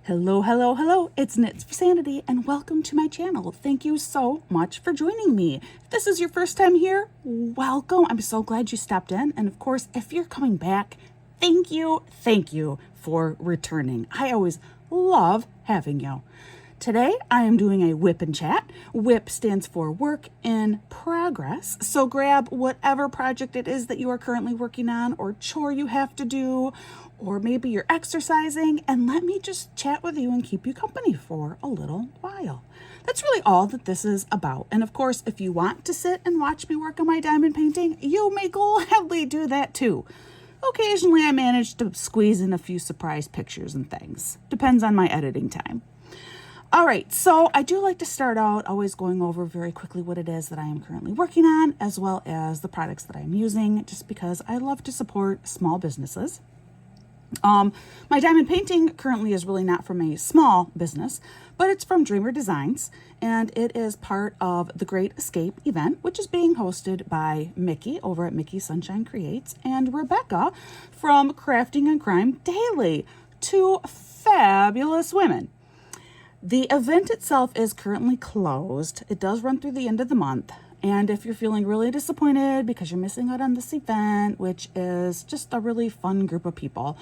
Hello, hello, hello. It's Knits for Sanity and welcome to my channel. Thank you so much for joining me. If this is your first time here, welcome. I'm so glad you stopped in. And of course, if you're coming back, thank you for returning. I always love having you. Today, I am doing a WIP Chat. WIP stands for Work in Progress. So grab whatever project it is that you are currently working on or chore you have to do, or maybe you're exercising, and let me just chat with you and keep you company for a little while. That's really all that this is about. And of course, if you want to sit and watch me work on my diamond painting, you may gladly do that too. Occasionally, I manage to squeeze in a few surprise pictures and things. Depends on my editing time. All right, so I do like to start out always going over very quickly what it is that I am currently working on, as well as the products that I'm using, just because I love to support small businesses. My diamond painting currently is really not from a small business, but it's from Dreamer Designs, and it is part of the Great Escape event, which is being hosted by Mickey over at Mickey Sunshine Creates and Rebecca from Crafting and Crime Daily, two fabulous women. The event itself is currently closed. It does run through the end of the month. And if you're feeling really disappointed because you're missing out on this event, which is just a really fun group of people,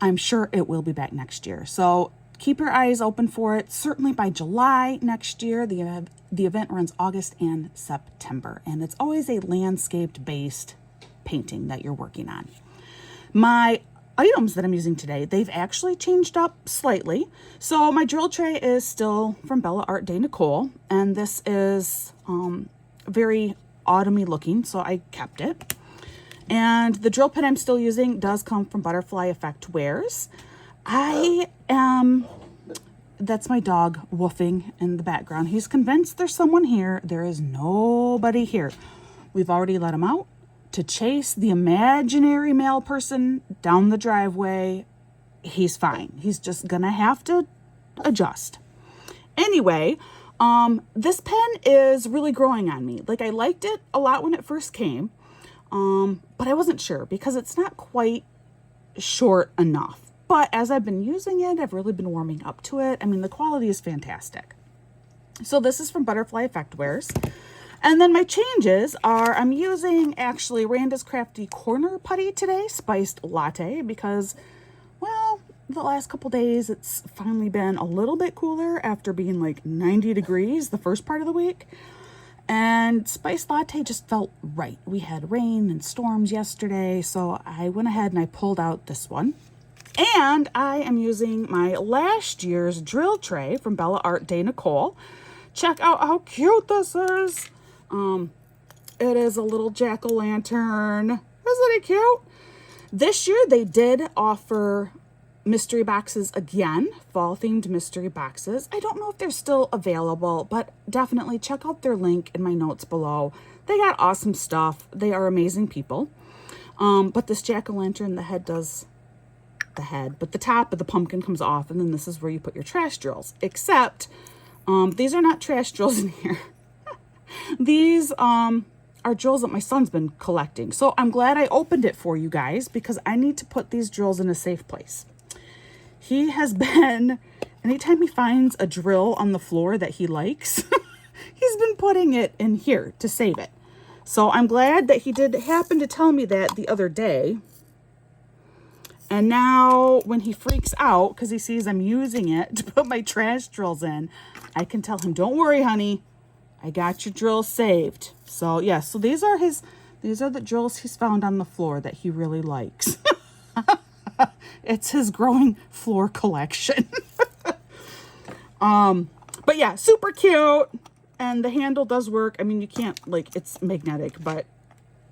I'm sure it will be back next year. So keep your eyes open for it. Certainly by July next year, the event runs August and September. And it's always a landscape-based painting that you're working on. My items that I'm using today, they've actually changed up slightly. So my drill tray is still from Bella Art de Nicole, and this is very autumny looking, so I kept it. And the drill pin I'm still using does come from Butterfly Effect Wares. That's my dog woofing in the background. He's convinced there's someone here. There is nobody here. We've already let him out to chase the imaginary male person down the driveway. He's fine. He's just gonna have to adjust. Anyway, this pen is really growing on me. Like, I liked it a lot when it first came, but I wasn't sure because it's not quite short enough. But as I've been using it, I've really been warming up to it. I mean, the quality is fantastic. So this is from Butterfly Effect Wares. And then my changes are, I'm using actually Randa's Crafty Corner Putty today, spiced latte, because, well, the last couple days it's finally been a little bit cooler after being like 90 degrees the first part of the week. And spiced latte just felt right. We had rain and storms yesterday, so I went ahead and I pulled out this one. And I am using my last year's drill tray from Bella Art de Nicole. Check out how cute this is. It is a little jack-o'-lantern. Isn't it cute? This year they did offer mystery boxes again, fall-themed mystery boxes. I don't know if they're still available, but definitely check out their link in my notes below. They got awesome stuff. They are amazing people. But this jack-o'-lantern, the head does the head, but the top of the pumpkin comes off, and then this is where you put your trash drills. Except, these are not trash drills in here. These are drills that my son's been collecting. So I'm glad I opened it for you guys because I need to put these drills in a safe place. He has been, anytime he finds a drill on the floor that he likes, he's been putting it in here to save it. So I'm glad that he did happen to tell me that the other day. And now when he freaks out because he sees I'm using it to put my trash drills in, I can tell him, don't worry, honey. I got your drills saved. So yeah, so these are the drills he's found on the floor that he really likes. It's his growing floor collection. But yeah, super cute. And the handle does work. I mean, you can't, like, it's magnetic, but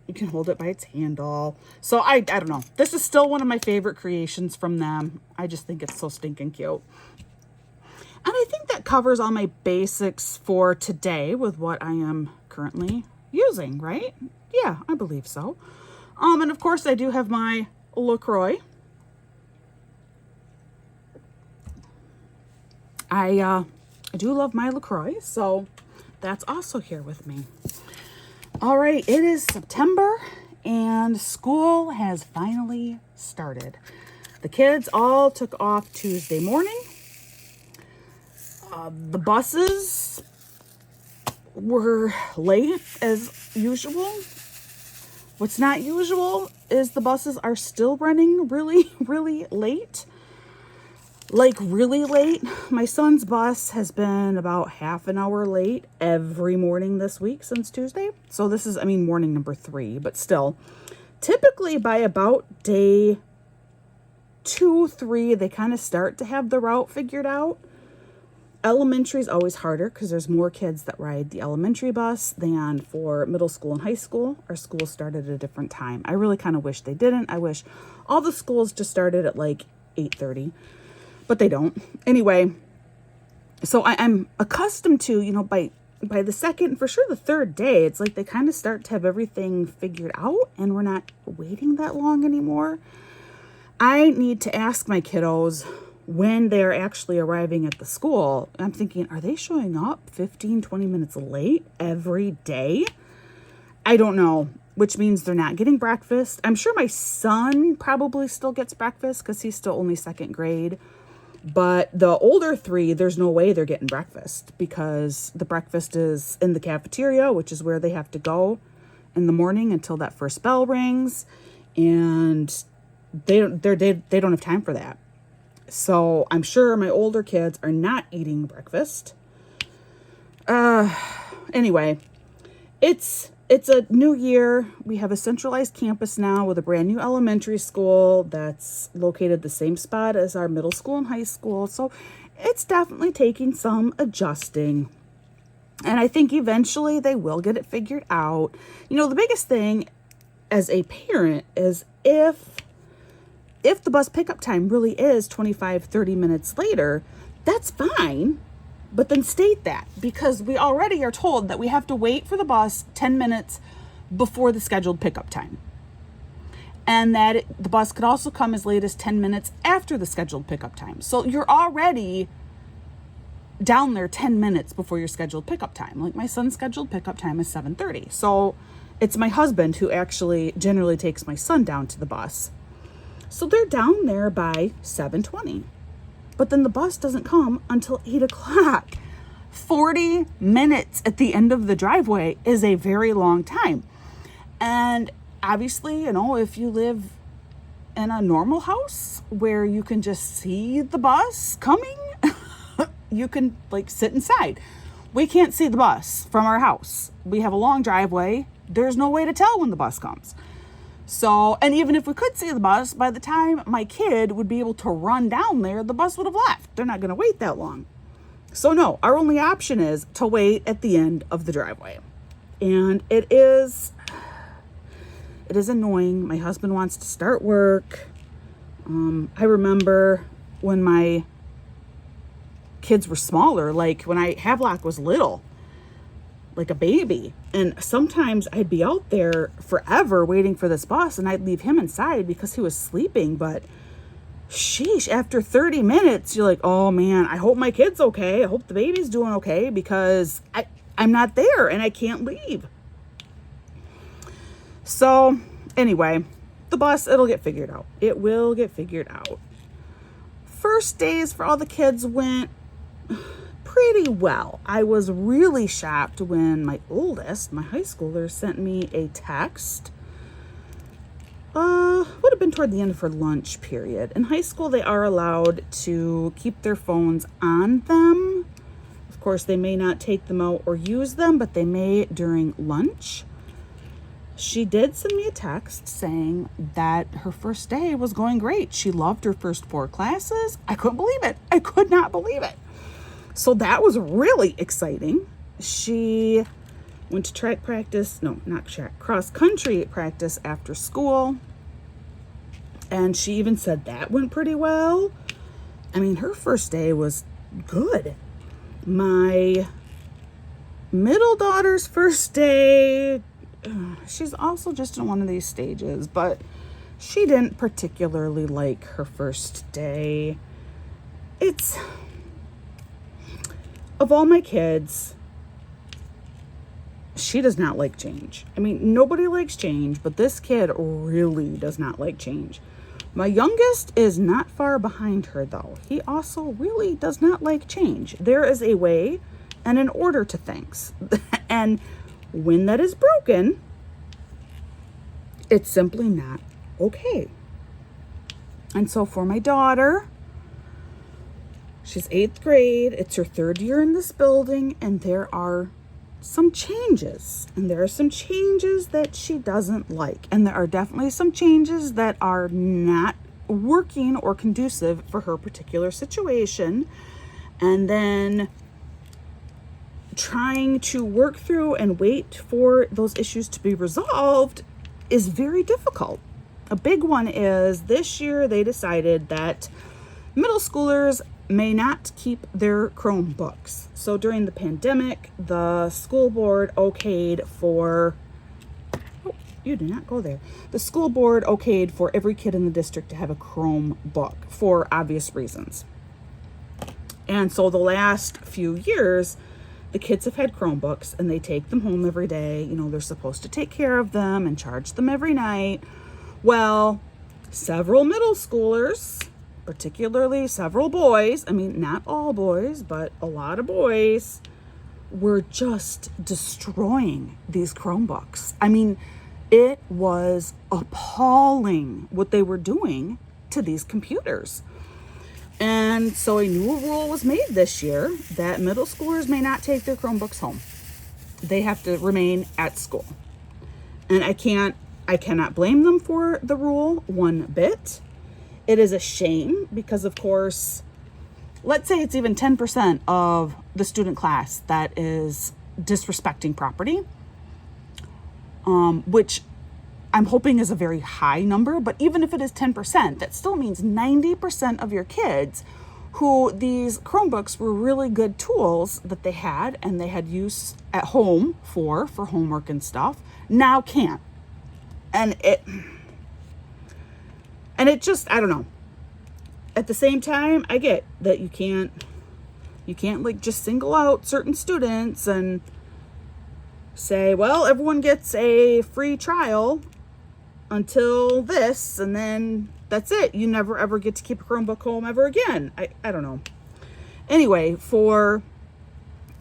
you can hold it by its handle. So I don't know. This is still one of my favorite creations from them. I just think it's so stinking cute. And I think that covers all my basics for today with what I am currently using, right? Yeah, I believe so. And of course I do have my LaCroix. I do love my LaCroix, so that's also here with me. All right, it is September and school has finally started. The kids all took off Tuesday morning, The buses were late as usual. What's not usual is the buses are still running really, really late. Like really late. My son's bus has been about half an hour late every morning this week since Tuesday. So this is, morning number 3, but still. Typically by about day 2, 3, they kind of start to have the route figured out. Elementary is always harder because there's more kids that ride the elementary bus than for middle school and high school. Our schools started at a different time. I really kind of wish they didn't. I wish all the schools just started at like 8:30, but they don't. Anyway, so I'm accustomed to, by the second, for sure the third day, it's like they kind of start to have everything figured out and we're not waiting that long anymore. I need to ask my kiddos when they're actually arriving at the school. I'm thinking, are they showing up 15, 20 minutes late every day? I don't know, which means they're not getting breakfast. I'm sure my son probably still gets breakfast because he's still only second grade. But the older 3, there's no way they're getting breakfast because the breakfast is in the cafeteria, which is where they have to go in the morning until that first bell rings. And they don't have time for that. So I'm sure my older kids are not eating breakfast. Anyway, it's a new year. We have a centralized campus now with a brand new elementary school that's located the same spot as our middle school and high school. So it's definitely taking some adjusting. And I think eventually they will get it figured out. The biggest thing as a parent is if the bus pickup time really is 25, 30 minutes later, that's fine. But then state that, because we already are told that we have to wait for the bus 10 minutes before the scheduled pickup time. And that the bus could also come as late as 10 minutes after the scheduled pickup time. So you're already down there 10 minutes before your scheduled pickup time. Like my son's scheduled pickup time is 7:30. So it's my husband who actually generally takes my son down to the bus. So they're down there by 7:20. But then the bus doesn't come until 8 o'clock. 40 minutes at the end of the driveway is a very long time. And obviously, if you live in a normal house where you can just see the bus coming, you can sit inside. We can't see the bus from our house. We have a long driveway. There's no way to tell when the bus comes. So, and even if we could see the bus, by the time my kid would be able to run down there, the bus would have left. They're not going to wait that long. So no, our only option is to wait at the end of the driveway. And it is annoying. My husband wants to start work. I remember when my kids were smaller, when Havelock was little, like a baby. And sometimes I'd be out there forever waiting for this bus and I'd leave him inside because he was sleeping. But sheesh, after 30 minutes, you're like, oh man, I hope my kid's okay. I hope the baby's doing okay because I'm not there and I can't leave. So anyway, the bus, it'll get figured out. It will get figured out. First days for all the kids went pretty well. I was really shocked when my oldest, my high schooler, sent me a text. Would have been toward the end of her lunch period. In high school, they are allowed to keep their phones on them. Of course, they may not take them out or use them, but they may during lunch. She did send me a text saying that her first day was going great. She loved her first 4 classes. I couldn't believe it. I could not believe it. So that was really exciting. She went to cross country practice after school. And she even said that went pretty well. Her first day was good. My middle daughter's first day, she's also just in one of these stages, but she didn't particularly like her first day. Of all my kids, she does not like change. Nobody likes change, but this kid really does not like change. My youngest is not far behind her, though. He also really does not like change. There is a way and an order to things. And when that is broken, it's simply not okay. And so for my daughter, she's 8th grade. It's her 3rd year in this building, and there are some changes. And there are some changes that she doesn't like. And there are definitely some changes that are not working or conducive for her particular situation. And then trying to work through and wait for those issues to be resolved is very difficult. A big one is this year they decided that middle schoolers may not keep their Chromebooks. So during the pandemic, the school board okayed for, oh, you do not go there. The school board okayed for every kid in the district to have a Chromebook for obvious reasons. And so the last few years, the kids have had Chromebooks and they take them home every day. You know, they're supposed to take care of them and charge them every night. Well, several middle schoolers, particularly several boys, I mean, not all boys, but a lot of boys, were just destroying these Chromebooks. I mean, it was appalling what they were doing to these computers. And so a new rule was made this year that middle schoolers may not take their Chromebooks home. They have to remain at school. And I cannot blame them for the rule one bit. It is a shame because, of course, let's say it's even 10% of the student class that is disrespecting property, which I'm hoping is a very high number. But even if it is 10%, that still means 90% of your kids who these Chromebooks were really good tools that they had and they had use at home for homework and stuff, now can't. And it just, I don't know. At the same time, I get that you can't like just single out certain students and say, well, everyone gets a free trial until this, and then that's it. You never ever get to keep a Chromebook home ever again. I don't know. Anyway, for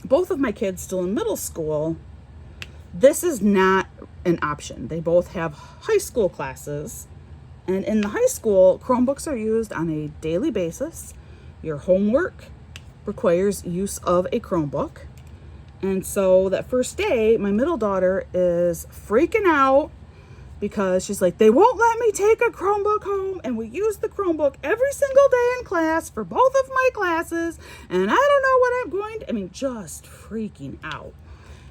both of my kids still in middle school, this is not an option. They both have high school classes. And in the high school, Chromebooks are used on a daily basis. Your homework requires use of a Chromebook. And so that first day, my middle daughter is freaking out because she's like, they won't let me take a Chromebook home. And we use the Chromebook every single day in class for both of my classes. And I don't know what I'm going to, just freaking out.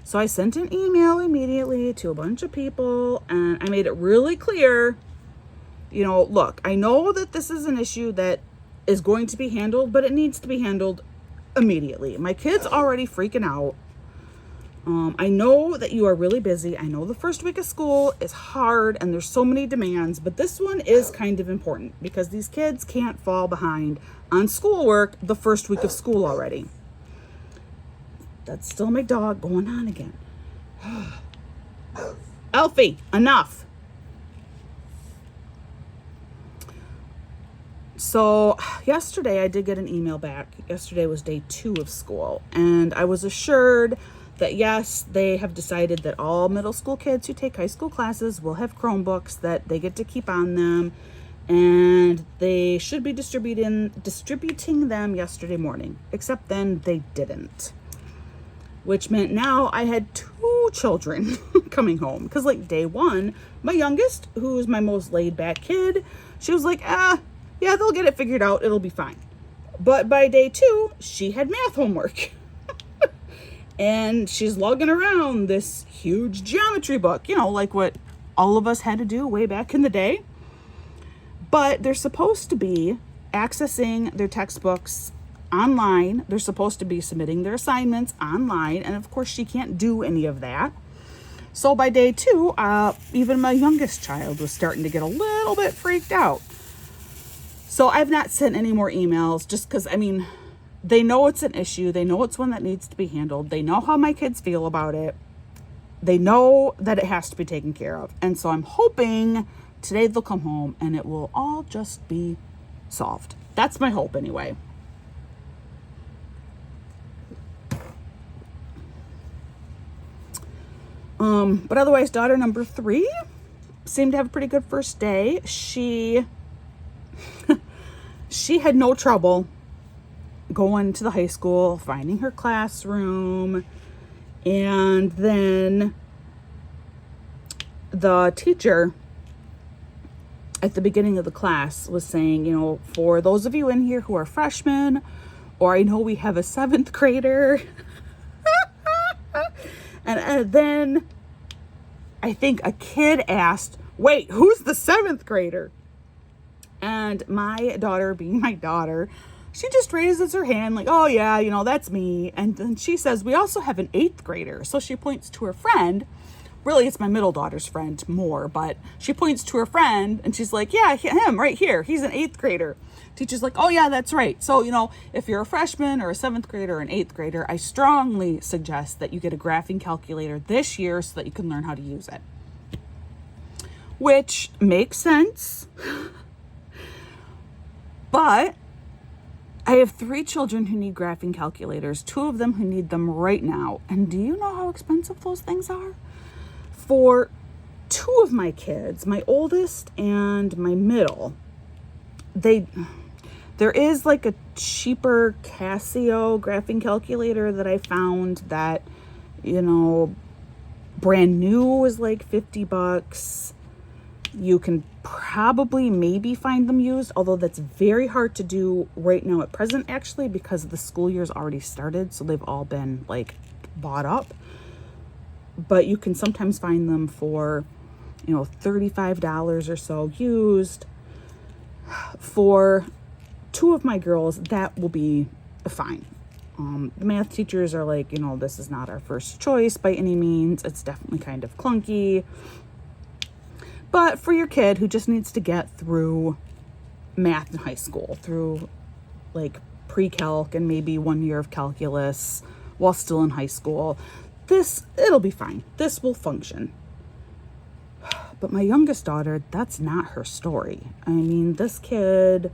So I sent an email immediately to a bunch of people and I made it really clear, look, I know that this is an issue that is going to be handled, but it needs to be handled immediately. My kid's already freaking out. I know that you are really busy. I know the first week of school is hard and there's so many demands, but this one is kind of important because these kids can't fall behind on schoolwork the first week of school already. That's still my dog going on again. Elfie, enough. So yesterday I did get an email back. Yesterday was day 2 of school, and I was assured that yes, they have decided that all middle school kids who take high school classes will have Chromebooks that they get to keep on them, and they should be distributing them yesterday morning. Except then they didn't, which meant now I had 2 children coming home. Because like day 1, my youngest, who's my most laid back kid, she was like, yeah, they'll get it figured out. It'll be fine. But by day 2, she had math homework. And she's lugging around this huge geometry book, like what all of us had to do way back in the day. But they're supposed to be accessing their textbooks online. They're supposed to be submitting their assignments online. And of course, she can't do any of that. So by day 2, even my youngest child was starting to get a little bit freaked out. So I've not sent any more emails just because, they know it's an issue. They know it's one that needs to be handled. They know how my kids feel about it. They know that it has to be taken care of. And so I'm hoping today they'll come home and it will all just be solved. That's my hope anyway. But otherwise, daughter number 3 seemed to have a pretty good first day. She had no trouble going to the high school, finding her classroom, and then the teacher at the beginning of the class was saying, you know, for those of you in here who are freshmen, or I know we have a 7th grader, and then I think a kid asked, wait, who's the 7th grader? And my daughter, being my daughter, she just raises her hand like, oh yeah, you know, that's me. And then she says, we also have an 8th grader. So she points to her friend. Really, it's my middle daughter's friend more, but she points to her friend and she's like, yeah, him right here. He's an 8th grader. Teacher's like, oh yeah, that's right. So, you know, if you're a freshman or a 7th grader or an 8th grader, I strongly suggest that you get a graphing calculator this year so that you can learn how to use it. Which makes sense. But I have 3 children who need graphing calculators, 2 of them who need them right now. And do you know how expensive those things are? For 2 of my kids, my oldest and my middle, there is like a cheaper Casio graphing calculator that I found that, you know, brand new was like $50. You can probably maybe find them used, although that's very hard to do right now at present, actually, because the school year's already started. So they've all been like bought up, but you can sometimes find them for, you know, $35 or so used. For 2 of my girls, that will be fine. The math teachers are like, you know, this is not our first choice by any means. It's definitely kind of clunky. But for your kid who just needs to get through math in high school, through like pre-calc and maybe 1 year of calculus while still in high school, it'll be fine. This will function. But my youngest daughter, that's not her story. I mean, this kid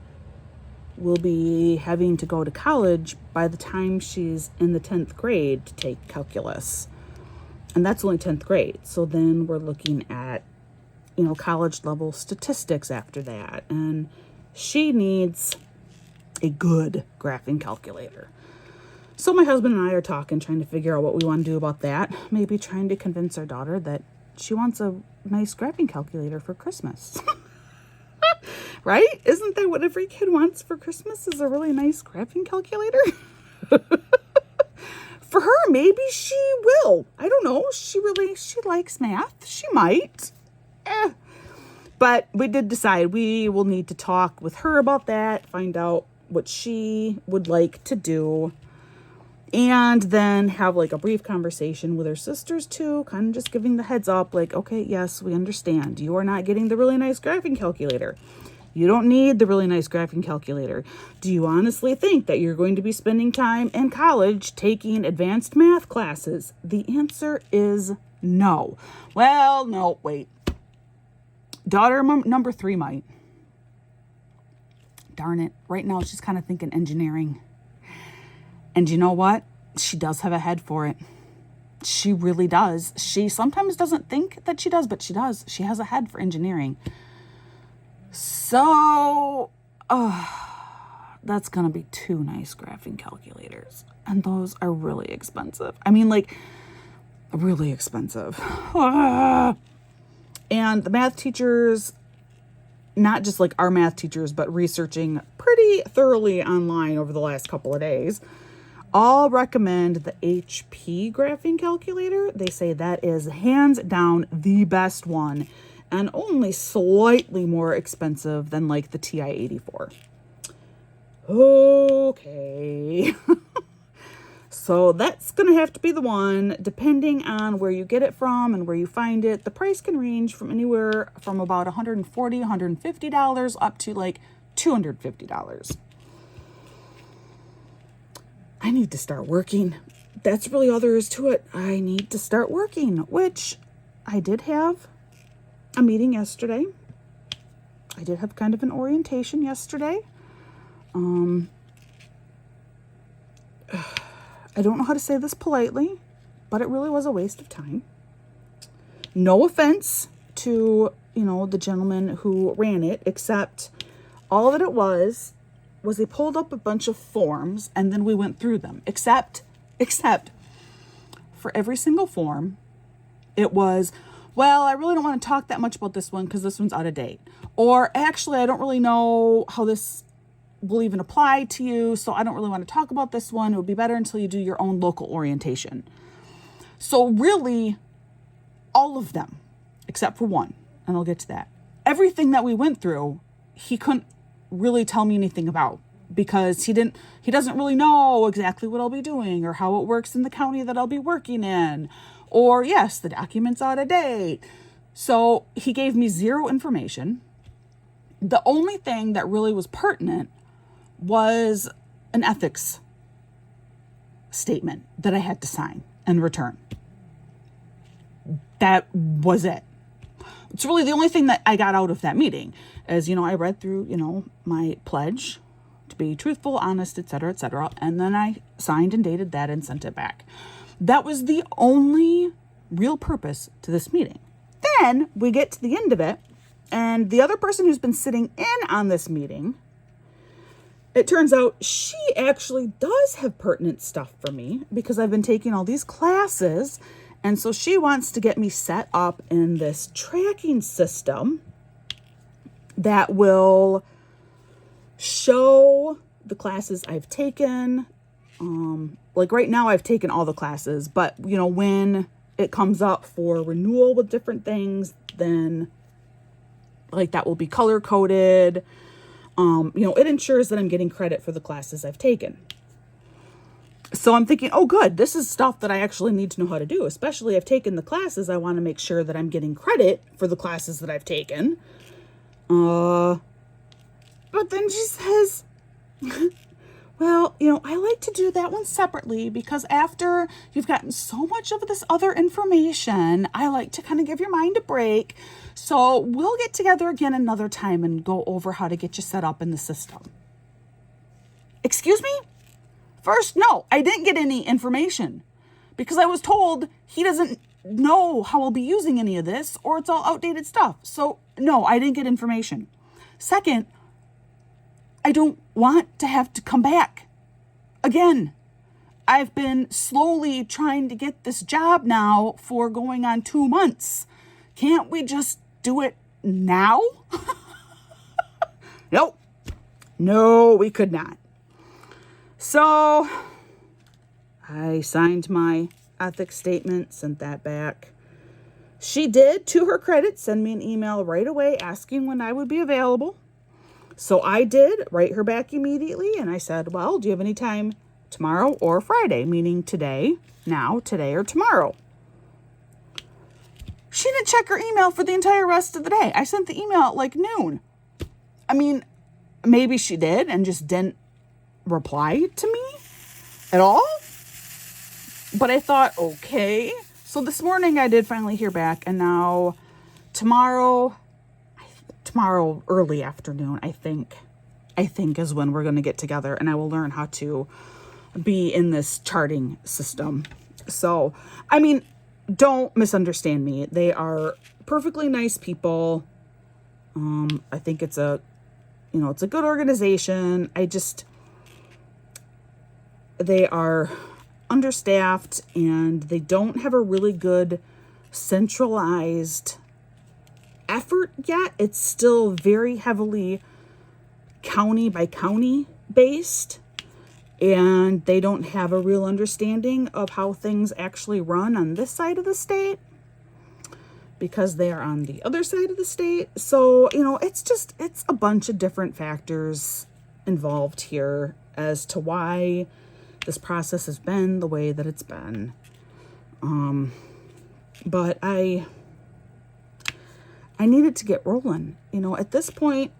will be having to go to college by the time she's in the 10th grade to take calculus. And that's only 10th grade. So then we're looking at, you know, college level statistics after that. And she needs a good graphing calculator. So my husband and I are talking, trying to figure out what we want to do about that. Maybe trying to convince our daughter that she wants a nice graphing calculator for Christmas. Right? Isn't that what every kid wants for Christmas, is a really nice graphing calculator? For her, maybe she will. I don't know. She likes math. She might. But we did decide we will need to talk with her about that, find out what she would like to do, and then have like a brief conversation with her sisters too, kind of just giving the heads up, like, okay, yes, we understand. You are not getting the really nice graphing calculator. You don't need the really nice graphing calculator. Do you honestly think that you're going to be spending time in college taking advanced math classes? The answer is no. Well, no, wait. Daughter number 3 might. Darn it. Right now, she's kind of thinking engineering. And you know what? She does have a head for it. She really does. She sometimes doesn't think that she does, but she does. She has a head for engineering. So, that's going to be 2 nice graphing calculators. And those are really expensive. I mean, like, really expensive. And the math teachers, not just like our math teachers, but researching pretty thoroughly online over the last couple of days, all recommend the HP graphing calculator. They say that is hands down the best one and only slightly more expensive than like the TI-84. Okay. So that's going to have to be the one, depending on where you get it from and where you find it. The price can range from anywhere from about $140, $150 up to like $250. I need to start working. That's really all there is to it. I need to start working, which I did have a meeting yesterday I did have kind of an orientation yesterday. I don't know how to say this politely, but it really was a waste of time. No offense to, the gentleman who ran it, except all that it was they pulled up a bunch of forms and then we went through them. Except for every single form, it was, well, I really don't want to talk that much about this one because this one's out of date. Or actually, I don't really know how this will even apply to you, so I don't really want to talk about this one. It would be better until you do your own local orientation. So really, all of them, except for one, and I'll get to that. Everything that we went through, he couldn't really tell me anything about because he doesn't really know exactly what I'll be doing or how it works in the county that I'll be working in. Or yes, the document's out of date. So he gave me zero information. The only thing that really was pertinent was an ethics statement that I had to sign and return. That was it. It's really the only thing that I got out of that meeting. As I read through, my pledge to be truthful, honest, etc., and then I signed and dated that and sent it back. That was the only real purpose to this meeting. Then we get to the end of it, and the other person who's been sitting in on this meeting, it turns out she actually does have pertinent stuff for me because I've been taking all these classes. And so she wants to get me set up in this tracking system that will show the classes I've taken. Like right now I've taken all the classes, but when it comes up for renewal with different things, then like that will be color coded. It ensures that I'm getting credit for the classes I've taken. So I'm thinking, oh, good, this is stuff that I actually need to know how to do, especially I've taken the classes. I want to make sure that I'm getting credit for the classes that I've taken. But then she says, well, I like to do that one separately because after you've gotten so much of this other information, I like to kind of give your mind a break. So we'll get together again another time and go over how to get you set up in the system. Excuse me? First, no, I didn't get any information because I was told he doesn't know how I'll be using any of this or it's all outdated stuff. So no, I didn't get information. Second, I don't want to have to come back again. I've been slowly trying to get this job now for going on 2 months. Can't we just do it now? Nope. No, we could not. So I signed my ethics statement, sent that back. She did, to her credit, send me an email right away asking when I would be available. So I did write her back immediately. And I said, well, do you have any time tomorrow or Friday? Meaning today, or tomorrow. She didn't check her email for the entire rest of the day. I sent the email at like noon. I mean, maybe she did and just didn't reply to me at all. But I thought, okay. So this morning I did finally hear back, and now tomorrow early afternoon, I think is when we're going to get together and I will learn how to be in this charting system. So, I mean, don't misunderstand me. They are perfectly nice people. I think it's a good organization. They are understaffed and they don't have a really good centralized effort yet. It's still very heavily county by county based, and they don't have a real understanding of how things actually run on this side of the state because they are on the other side of the state. So, it's a bunch of different factors involved here as to why this process has been the way that it's been. But I needed to get rolling. At this point,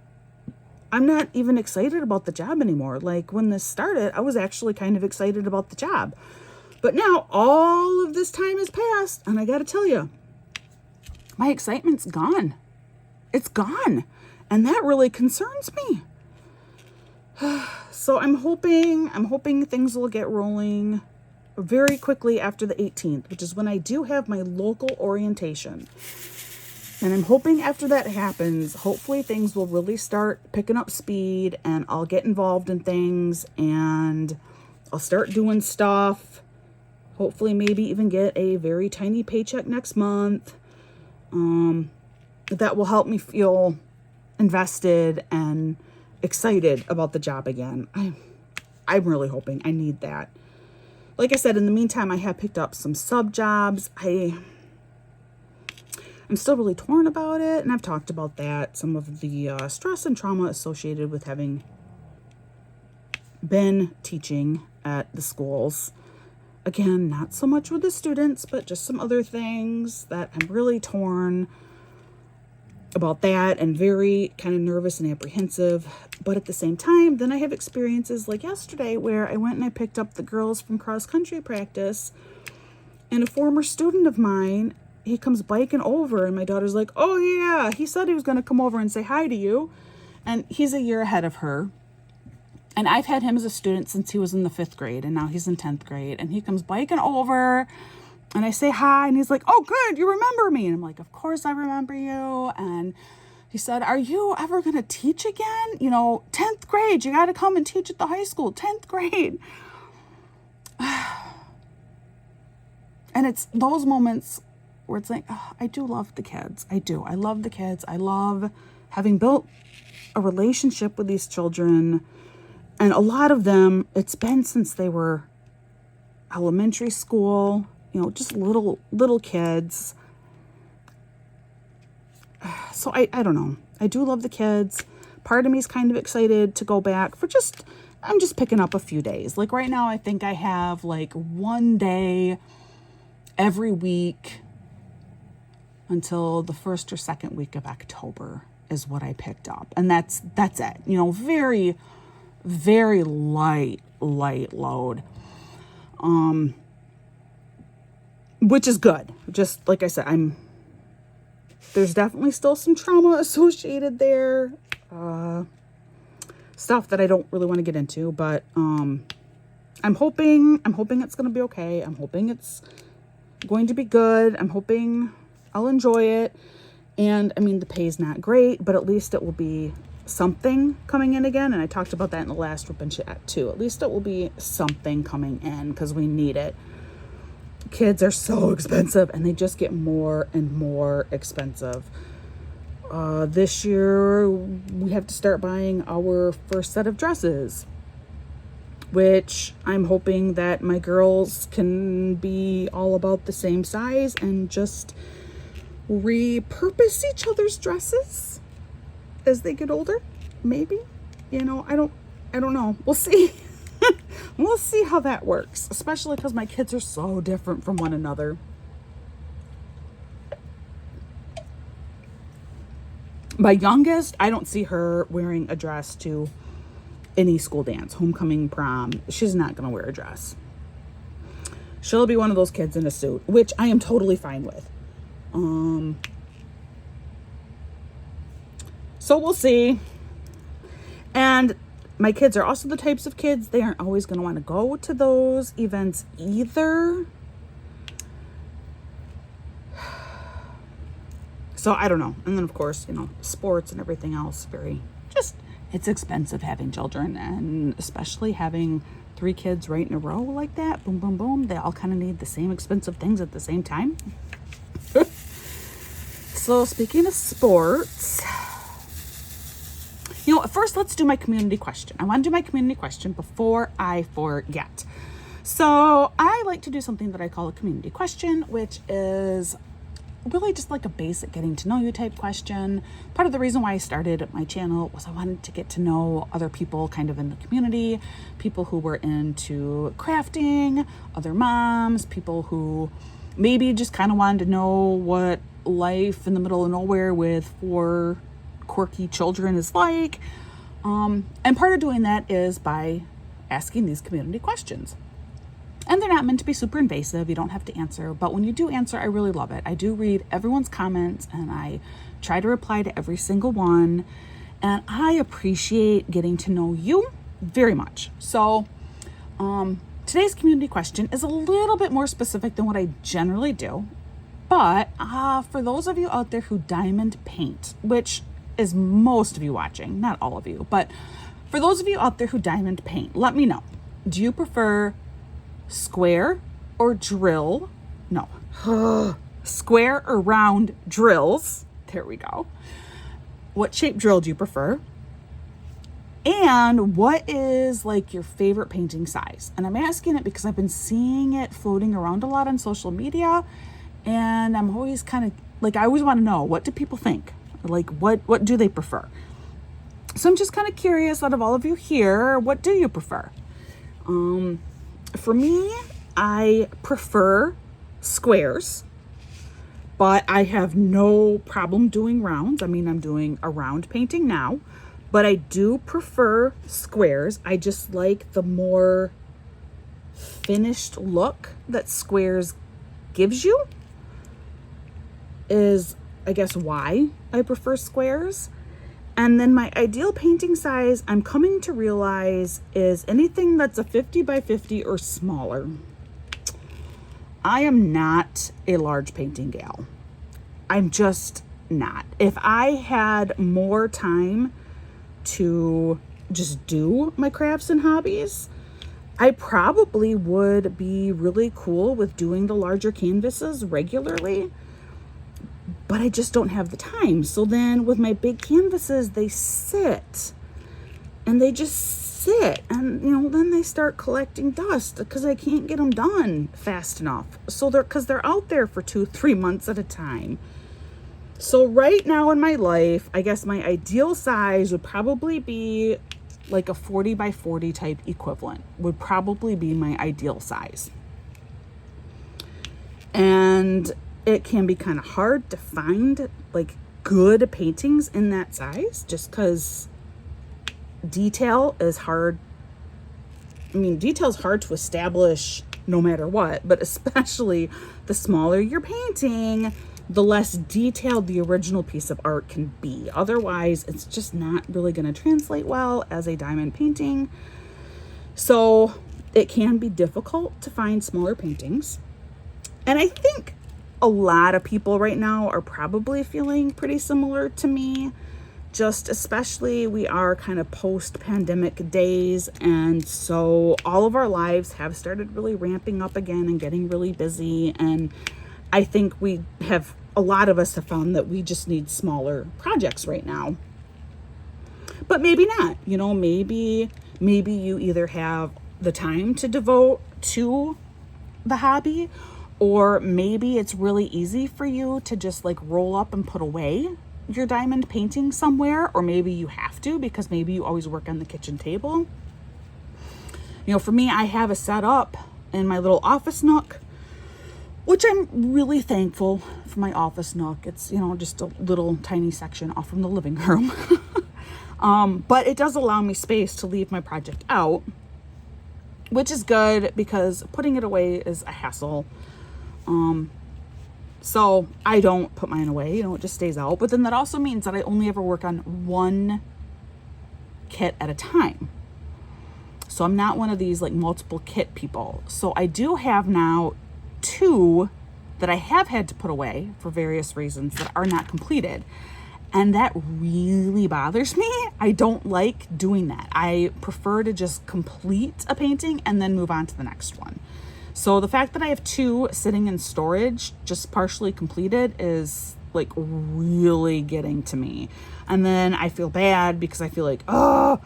I'm not even excited about the job anymore. Like when this started, I was actually kind of excited about the job. But now all of this time has passed, and I got to tell you, my excitement's gone. It's gone. And that really concerns me. So I'm hoping things will get rolling very quickly after the 18th, which is when I do have my local orientation. And I'm hoping after that happens, hopefully things will really start picking up speed and I'll get involved in things and I'll start doing stuff. Hopefully maybe even get a very tiny paycheck next month. That will help me feel invested and excited about the job again. I'm really hoping. I need that. Like I said, in the meantime, I have picked up some sub jobs. I'm still really torn about it, and I've talked about that. Some of the stress and trauma associated with having been teaching at the schools. Again, not so much with the students, but just some other things that I'm really torn about that and very kind of nervous and apprehensive. But at the same time, then I have experiences like yesterday where I went and I picked up the girls from cross country practice, and a former student of mine, he comes biking over and my daughter's like, oh yeah, he said he was going to come over and say hi to you. And he's a year ahead of her. And I've had him as a student since he was in the 5th grade, and now he's in 10th grade. And he comes biking over, and I say hi, and he's like, oh, good, you remember me. And I'm like, of course I remember you. And he said, are you ever going to teach again? 10th grade, you got to come and teach at the high school, 10th grade. And it's those moments where it's like, oh, I do love the kids. I do. I love the kids. I love having built a relationship with these children. And a lot of them, it's been since they were elementary school, just little kids. So I don't know. I do love the kids. Part of me is kind of excited to go back I'm just picking up a few days. Like right now, I think I have like one day every week until the 1st or 2nd week of October is what I picked up. And that's it. Very, very light load. Which is good. Just like I said, there's definitely still some trauma associated there. Stuff that I don't really want to get into, but I'm hoping it's going to be okay. I'm hoping it's going to be good. I'm hoping I'll enjoy it. And the pay's not great, but at least it will be something coming in again. And I talked about that in the last WIP Chat too. At least it will be something coming in because we need it. Kids are so expensive, and they just get more and more expensive. This year we have to start buying our first set of dresses, which I'm hoping that my girls can be all about the same size and just repurpose each other's dresses as they get older. Maybe, I don't know. We'll see. We'll see how that works, especially because my kids are so different from one another. My youngest, I don't see her wearing a dress to any school dance, homecoming, prom. She's not going to wear a dress. She'll be one of those kids in a suit, which I am totally fine with. So we'll see. And my kids are also the types of kids, they aren't always going to want to go to those events either. So I don't know. And then of course, sports and everything else, it's expensive having children, and especially having 3 kids right in a row like that. Boom, boom, boom. They all kind of need the same expensive things at the same time. So speaking of sports, first let's do my community question. I want to do my community question before I forget. So I like to do something that I call a community question, which is really just like a basic getting to know you type question. Part of the reason why I started my channel was I wanted to get to know other people kind of in the community, people who were into crafting, other moms, people who maybe just kind of wanted to know what life in the middle of nowhere with 4 quirky children is like. And part of doing that is by asking these community questions. And they're not meant to be super invasive. You don't have to answer. But when you do answer, I really love it. I do read everyone's comments, and I try to reply to every single one. And I appreciate getting to know you very much. So today's community question is a little bit more specific than what I generally do. But for those of you out there who diamond paint, which is most of you watching, not all of you, but for those of you out there who diamond paint, let me know. Do you prefer square or drill? No, square or round drills? There we go. What shape drill do you prefer? And what is like your favorite painting size? And I'm asking it because I've been seeing it floating around a lot on social media. And I'm always kind of like, I always want to know, what do people think? Like, what do they prefer? So I'm just kind of curious, out of all of you here, what do you prefer? For me, I prefer squares, but I have no problem doing rounds. I mean, I'm doing a round painting now, but I do prefer squares. I just like the more finished look that squares gives you. Is, I guess, why I prefer squares. And then my ideal painting size, I'm coming to realize, is anything that's a 50 by 50 or smaller. I am not a large painting gal. I'm just not. If I had more time to just do my crafts and hobbies, I probably would be really cool with doing the larger canvases regularly. But I just don't have the time. So then with my big canvases, they sit and they just sit, and then they start collecting dust because I can't get them done fast enough. So they're out there for 2-3 months at a time. So right now in my life, I guess my ideal size would probably be like a 40 by 40 type equivalent would probably be my ideal size. And it can be kind of hard to find like good paintings in that size just because detail is hard. I mean, detail is hard to establish no matter what, but especially the smaller you're painting, the less detailed the original piece of art can be. Otherwise, it's just not really going to translate well as a diamond painting. So it can be difficult to find smaller paintings. And I think a lot of people right now are probably feeling pretty similar to me. Just especially, we are kind of post-pandemic days, and so all of our lives have started really ramping up again and getting really busy. And I think a lot of us have found that we just need smaller projects right now. But maybe not. Maybe you either have the time to devote to the hobby, or maybe it's really easy for you to just like roll up and put away your diamond painting somewhere, or maybe you have to because maybe you always work on the kitchen table. For me, I have a setup in my little office nook, which I'm really thankful for my office nook. It's, just a little tiny section off from the living room. But it does allow me space to leave my project out, which is good because putting it away is a hassle. So I don't put mine away, it just stays out. But then that also means that I only ever work on one kit at a time. So I'm not one of these like multiple kit people. So I do have now 2 that I have had to put away for various reasons that are not completed. And that really bothers me. I don't like doing that. I prefer to just complete a painting and then move on to the next one. So the fact that I have 2 sitting in storage, just partially completed, is like really getting to me. And then I feel bad because I feel like, oh,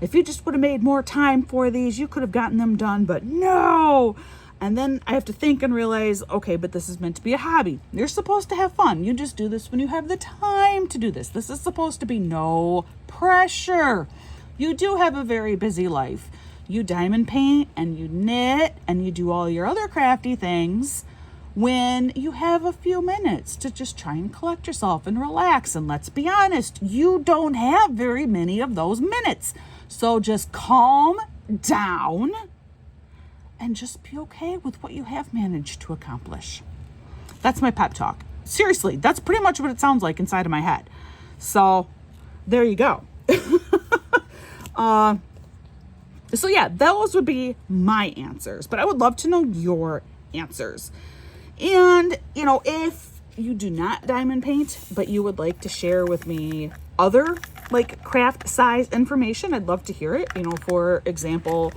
if you just would have made more time for these, you could have gotten them done, but no. And then I have to think and realize, okay, but this is meant to be a hobby. You're supposed to have fun. You just do this when you have the time to do this. This is supposed to be no pressure. You do have a very busy life. You diamond paint and you knit and you do all your other crafty things when you have a few minutes to just try and collect yourself and relax. And let's be honest, you don't have very many of those minutes. So just calm down and just be okay with what you have managed to accomplish. That's my pep talk. Seriously, that's pretty much what it sounds like inside of my head. So there you go. So yeah, those would be my answers, but I would love to know your answers. And, if you do not diamond paint, but you would like to share with me other like craft size information, I'd love to hear it. For example,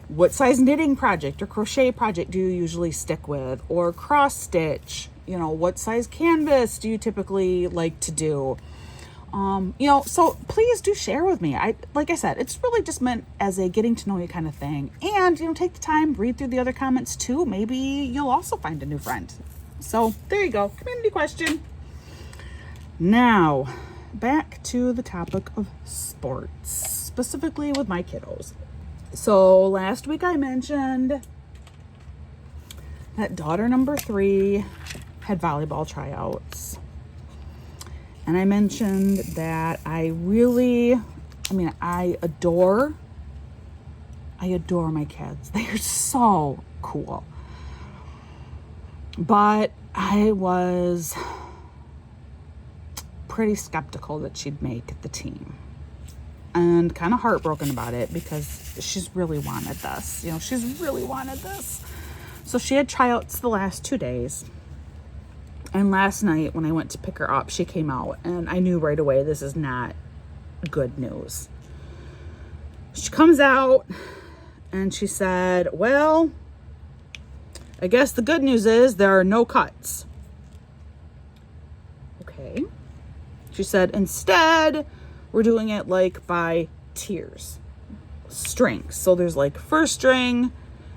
what size knitting project or crochet project do you usually stick with, or cross stitch? What size canvas do you typically like to do? So please do share with me. Like I said, it's really just meant as a getting to know you kind of thing. And, take the time, read through the other comments too. Maybe you'll also find a new friend. So there you go. Community question. Now, back to the topic of sports, specifically with my kiddos. So last week I mentioned that daughter number 3 had volleyball tryouts. And I mentioned that I adore my kids. They are so cool. But I was pretty skeptical that she'd make the team. And kind of heartbroken about it because she's really wanted this. She's really wanted this. So she had tryouts the last 2 days. And last night when I went to pick her up, she came out and I knew right away this is not good news. She comes out and she said, well, I guess the good news is there are no cuts. Okay. She said, instead, we're doing it like by tiers, strings. So there's like first string,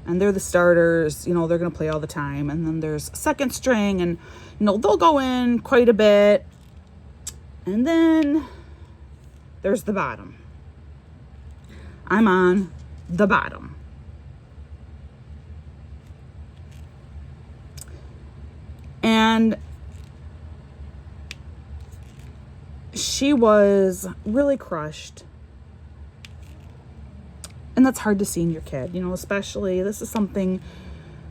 and they're the starters, they're going to play all the time. And then there's second string, and, they'll go in quite a bit. And then there's the bottom. I'm on the bottom. And she was really crushed. And that's hard to see in your kid, especially this is something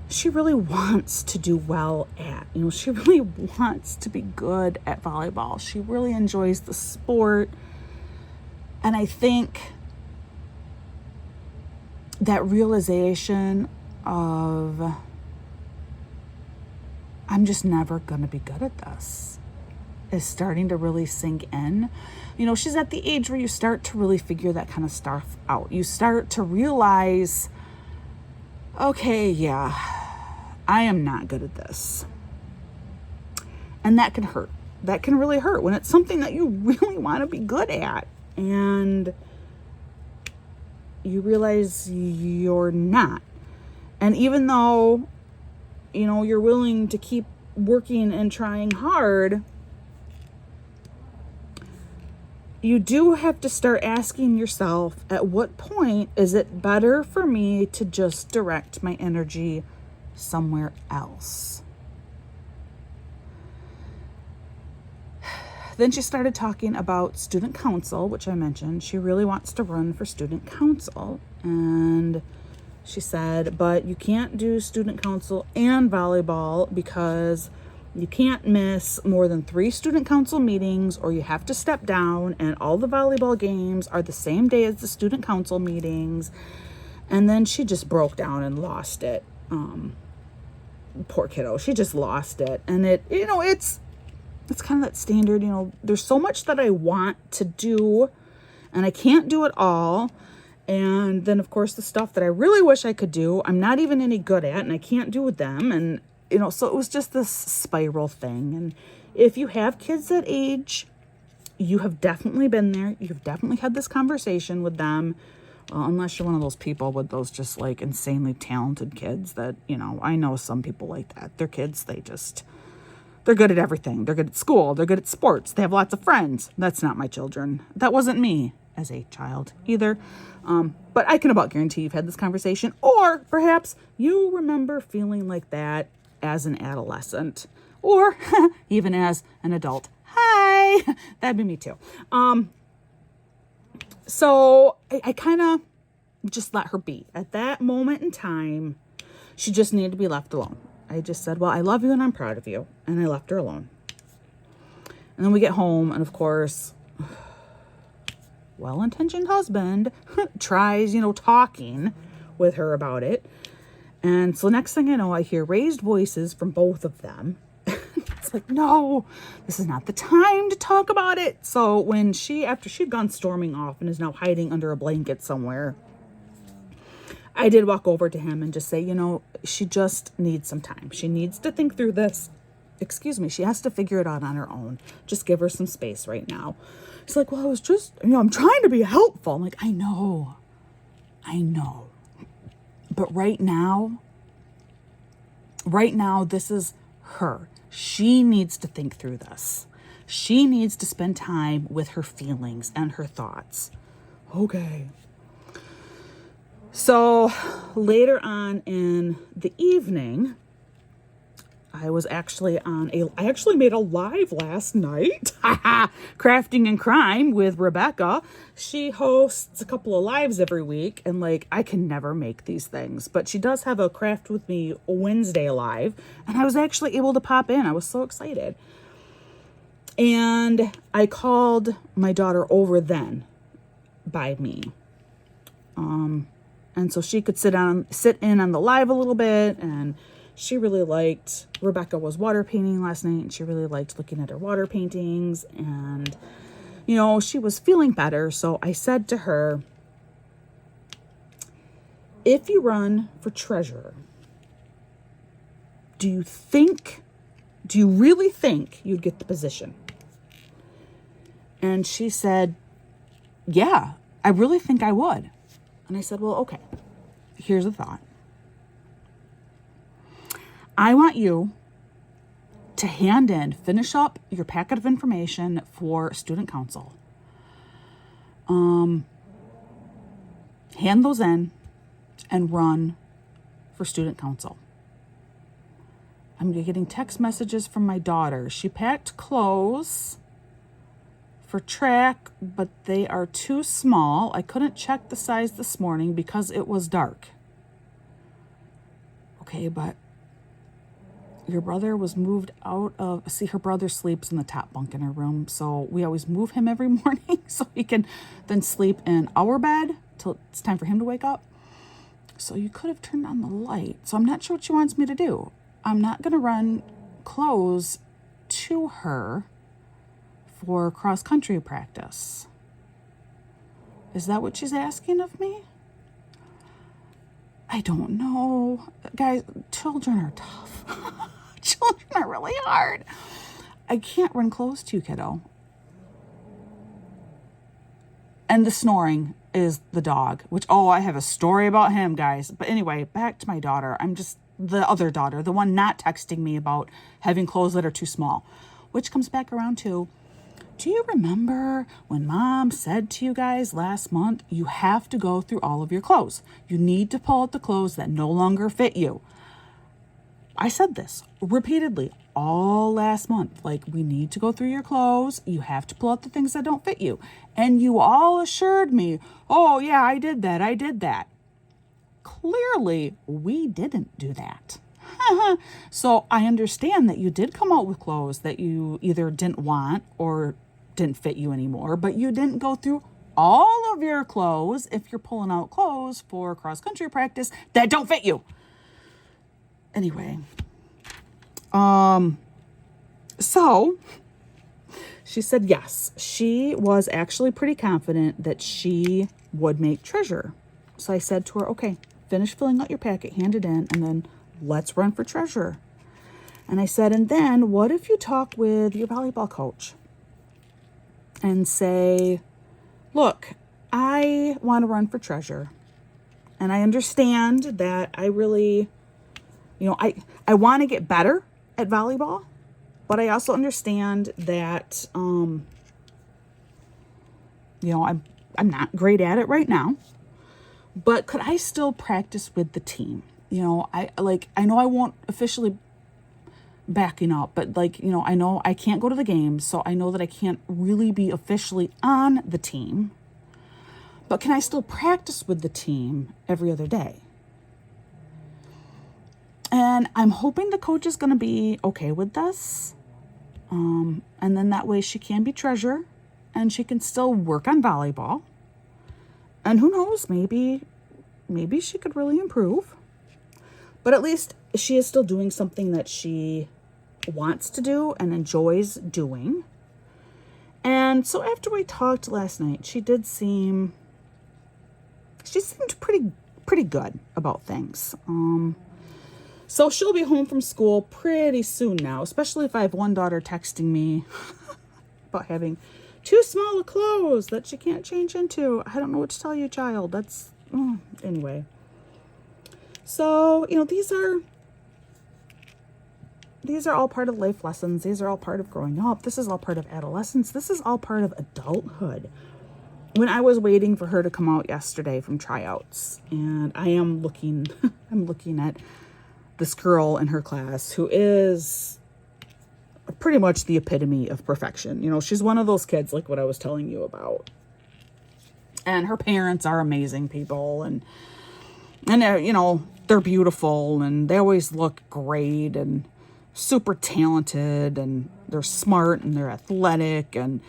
she really wants to do well at. She really wants to be good at volleyball. She really enjoys the sport. And I think that realization of, I'm just never going to be good at this, is starting to really sink in. She's at the age where you start to really figure that kind of stuff out. You start to realize, okay, yeah, I am not good at this. And that can hurt. That can really hurt when it's something that you really want to be good at. And you realize you're not. And even though, you're willing to keep working and trying hard, you do have to start asking yourself, at what point is it better for me to just direct my energy somewhere else? Then she started talking about student council, which I mentioned. She really wants to run for student council. And she said, but you can't do student council and volleyball because you can't miss more than 3 student council meetings, or you have to step down, and all the volleyball games are the same day as the student council meetings. And then she just broke down and lost it. Poor kiddo. She just lost it. And it's kind of that standard, there's so much that I want to do and I can't do it all. And then of course the stuff that I really wish I could do, I'm not even any good at, and I can't do with them. And so it was just this spiral thing. And if you have kids that age, you have definitely been there. You've definitely had this conversation with them. Well, unless you're one of those people with those just like insanely talented kids that, I know some people like that. Their kids, they're good at everything. They're good at school. They're good at sports. They have lots of friends. That's not my children. That wasn't me as a child either. But I can about guarantee you've had this conversation, or perhaps you remember feeling like that as an adolescent, or even as an adult. Hi, that'd be me too. So I kind of just let her be. At that moment in time, she just needed to be left alone. I just said, well, I love you and I'm proud of you. And I left her alone. And then we get home, and of course, well-intentioned husband tries, talking with her about it. And so next thing I know, I hear raised voices from both of them. It's like, no, this is not the time to talk about it. So after she'd gone storming off and is now hiding under a blanket somewhere, I did walk over to him and just say, she just needs some time. She needs to think through this. She has to figure it out on her own. Just give her some space right now. She's like, well, I was just, I'm trying to be helpful. I'm like, I know. But right now, this is her. She needs to think through this. She needs to spend time with her feelings and her thoughts. Okay. So later on in the evening, I actually made a live last night, Crafting and Crime with Rebecca. She hosts a couple of lives every week, and I can never make these things, but she does have a Craft with Me Wednesday live, and I was actually able to pop in. I was so excited. And I called my daughter over then by me. And so she could sit in on the live a little bit, and she really liked, Rebecca was water painting last night, and she really liked looking at her water paintings, and, she was feeling better. So I said to her, if you run for treasurer, do you really think you'd get the position? And she said, yeah, I really think I would. And I said, well, okay, here's a thought. I want you to finish up your packet of information for student council. Hand those in and run for student council. I'm getting text messages from my daughter. She packed clothes for track, but they are too small. I couldn't check the size this morning because it was dark. Okay, but your brother was moved out of, her brother sleeps in the top bunk in her room, so we always move him every morning so he can then sleep in our bed till it's time for him to wake up. So you could have turned on the light. So I'm not sure what she wants me to do. I'm not going to run clothes to her for cross-country practice. Is that what she's asking of me? I don't know. Guys, children are tough. Children are really hard. I can't run close to you, kiddo. And the snoring is the dog, which, I have a story about him, guys. But anyway, back to my daughter. The other daughter, the one not texting me about having clothes that are too small, which comes back around to, do you remember when Mom said to you guys last month, you have to go through all of your clothes. You need to pull out the clothes that no longer fit you. I said this repeatedly all last month. We need to go through your clothes. You have to pull out the things that don't fit you. And you all assured me, oh yeah, I did that. Clearly, we didn't do that. So I understand that you did come out with clothes that you either didn't want or didn't fit you anymore, but you didn't go through all of your clothes if you're pulling out clothes for cross-country practice that don't fit you. Anyway, so she said yes. She was actually pretty confident that she would make treasurer. So I said to her, okay, finish filling out your packet, hand it in, and then let's run for treasurer. And I said, and then what if you talk with your volleyball coach and say, look, I want to run for treasurer. And I understand that I really, I want to get better at volleyball, but I also understand that, I'm not great at it right now, but could I still practice with the team? I know I won't officially backing up, but I know I can't go to the games, so I know that I can't really be officially on the team, but can I still practice with the team every other day? And I'm hoping the coach is going to be okay with this. And then that way she can be treasurer and she can still work on volleyball. And who knows, maybe she could really improve. But at least she is still doing something that she wants to do and enjoys doing. And so after we talked last night, she seemed pretty good about things. So she'll be home from school pretty soon now, especially if I have one daughter texting me about having too small of clothes that she can't change into. I don't know what to tell you, child. Anyway. So, these are all part of life lessons. These are all part of growing up. This is all part of adolescence. This is all part of adulthood. When I was waiting for her to come out yesterday from tryouts, and I'm looking at this girl in her class who is pretty much the epitome of perfection. She's one of those kids like what I was telling you about. And her parents are amazing people, and they're beautiful, and they always look great and super talented, and they're smart and they're athletic, and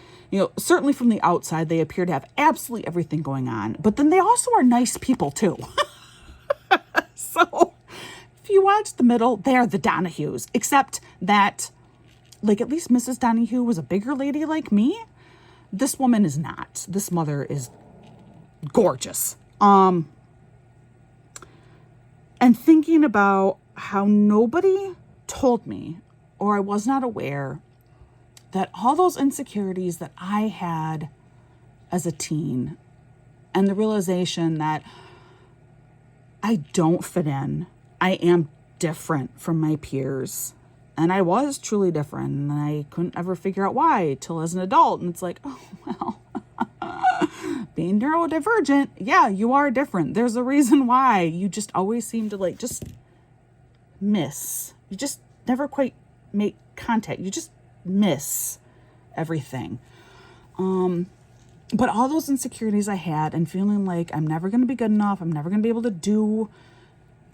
certainly from the outside they appear to have absolutely everything going on. But then they also are nice people too. So if you watch the middle, they're the Donahues, except that, like, at least Mrs. Donahue was a bigger lady like me. This woman is not. This mother is gorgeous. And thinking about how nobody told me, or I was not aware, that all those insecurities that I had as a teen, and the realization that I don't fit in, I am different from my peers, and I was truly different, and I couldn't ever figure out why till as an adult. And it's like, oh, well, being neurodivergent, yeah, you are different. There's a reason why you just always seem to just miss. You just never quite make contact. You just miss everything. But all those insecurities I had, and feeling like I'm never going to be good enough, I'm never going to be able to do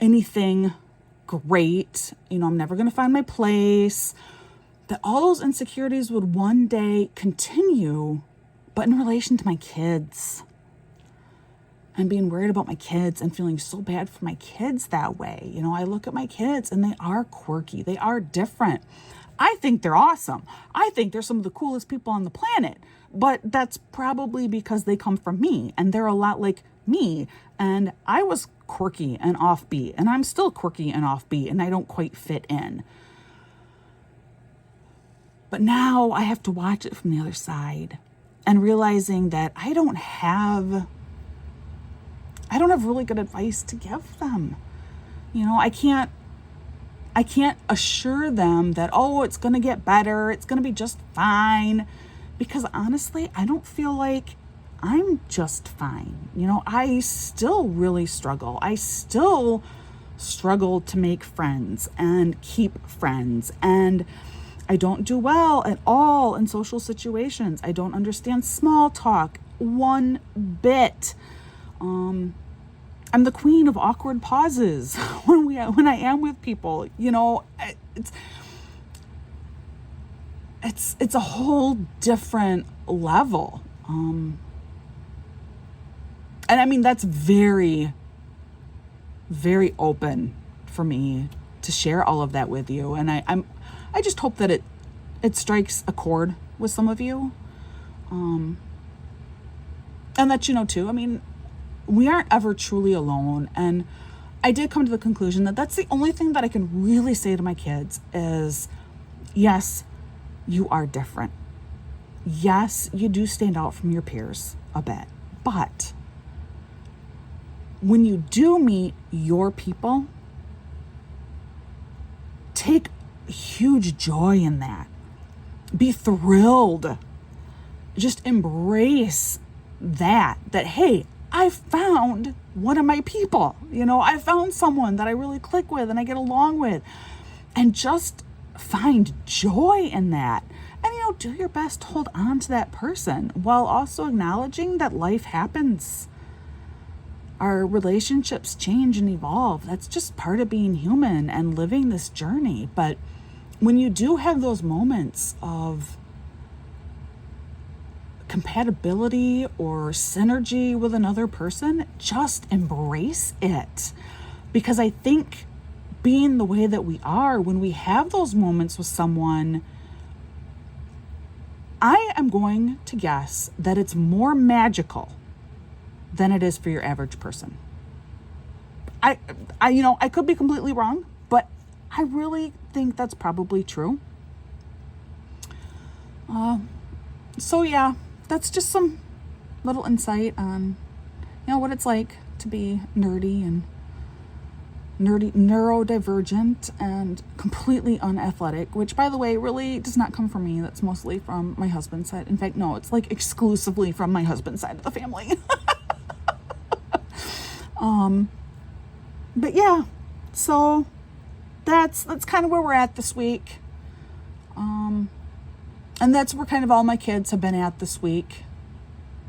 anything great, I'm never going to find my place, that all those insecurities would one day continue, but in relation to my kids, and being worried about my kids and feeling so bad for my kids that way. I look at my kids and they are quirky. They are different. I think they're awesome. I think they're some of the coolest people on the planet, but that's probably because they come from me and they're a lot like me. And I was quirky and offbeat, and I'm still quirky and offbeat, and I don't quite fit in. But now I have to watch it from the other side, and realizing that I don't have really good advice to give them. I can't assure them that, oh, it's going to get better, it's going to be just fine, because honestly, I don't feel like I'm just fine. I still really struggle. I still struggle to make friends and keep friends, and I don't do well at all in social situations. I don't understand small talk one bit. I'm the queen of awkward pauses when I am with people. It's a whole different level. And I mean, that's very, very open for me to share all of that with you. And I just hope that it strikes a chord with some of you. And that, too, I mean, we aren't ever truly alone. And I did come to the conclusion that that's the only thing that I can really say to my kids is, yes, you are different. Yes, you do stand out from your peers a bit. But when you do meet your people, take huge joy in that. Be thrilled. Just embrace that, hey, I found one of my people. I found someone that I really click with and I get along with. And just find joy in that. And, do your best to hold on to that person while also acknowledging that life happens. Our relationships change and evolve. That's just part of being human and living this journey. But when you do have those moments of compatibility or synergy with another person, just embrace it. Because I think being the way that we are, when we have those moments with someone, I am going to guess that it's more magical than it is for your average person. I could be completely wrong, but I really think that's probably true. So yeah, that's just some little insight on, what it's like to be nerdy and neurodivergent and completely unathletic, which, by the way, really does not come from me. That's mostly from my husband's side. In fact, no, it's like exclusively from my husband's side of the family. But yeah, so that's kind of where we're at this week. And that's where kind of all my kids have been at this week,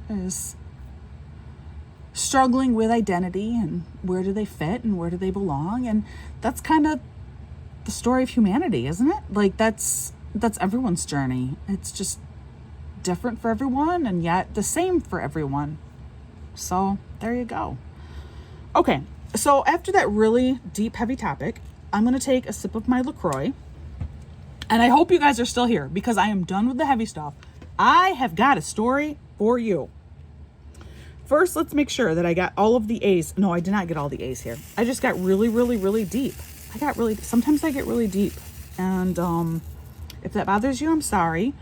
is struggling with identity and where do they fit and where do they belong. And that's kind of the story of humanity, isn't it? Like that's everyone's journey. It's just different for everyone and yet the same for everyone. So there you go. Okay, so after that really deep, heavy topic, I'm going to take a sip of my LaCroix. And I hope you guys are still here because I am done with the heavy stuff. I have got a story for you. First, let's make sure that I got all of the A's. No, I did not get all the A's here. I just got really, really, really deep. Sometimes I get really deep. And if that bothers you, I'm sorry.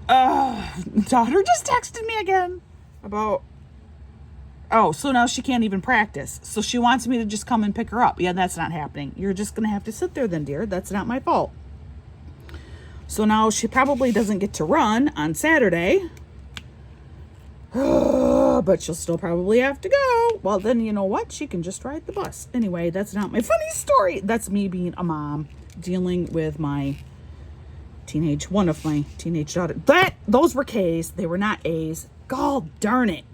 Daughter just texted me again about, so now she can't even practice. So she wants me to just come and pick her up. Yeah, that's not happening. You're just going to have to sit there then, dear. That's not my fault. So now she probably doesn't get to run on Saturday. But she'll still probably have to go. Well, then you know what? She can just ride the bus. Anyway, that's not my funny story. That's me being a mom dealing with one of my teenage daughters. Those were K's. They were not A's. God darn it.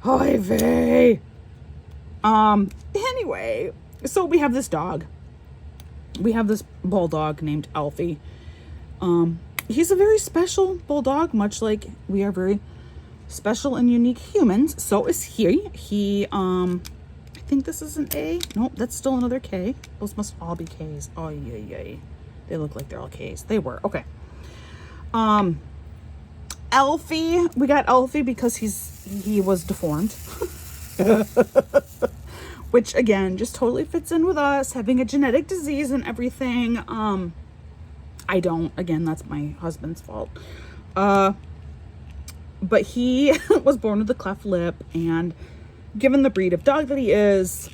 Oy vey. Anyway, so we have this dog. We have this bulldog named Alfie. He's a very special bulldog, much like we are very special and unique humans. So is he. I think this is an A. Nope, that's still another K. Those must all be K's. Oh, yay. They look like they're all K's. They were. Okay. Alfie, we got Alfie because he was deformed. Which again, just totally fits in with us having a genetic disease and everything. I don't, again, that's my husband's fault. But he was born with a cleft lip, and given the breed of dog that he is,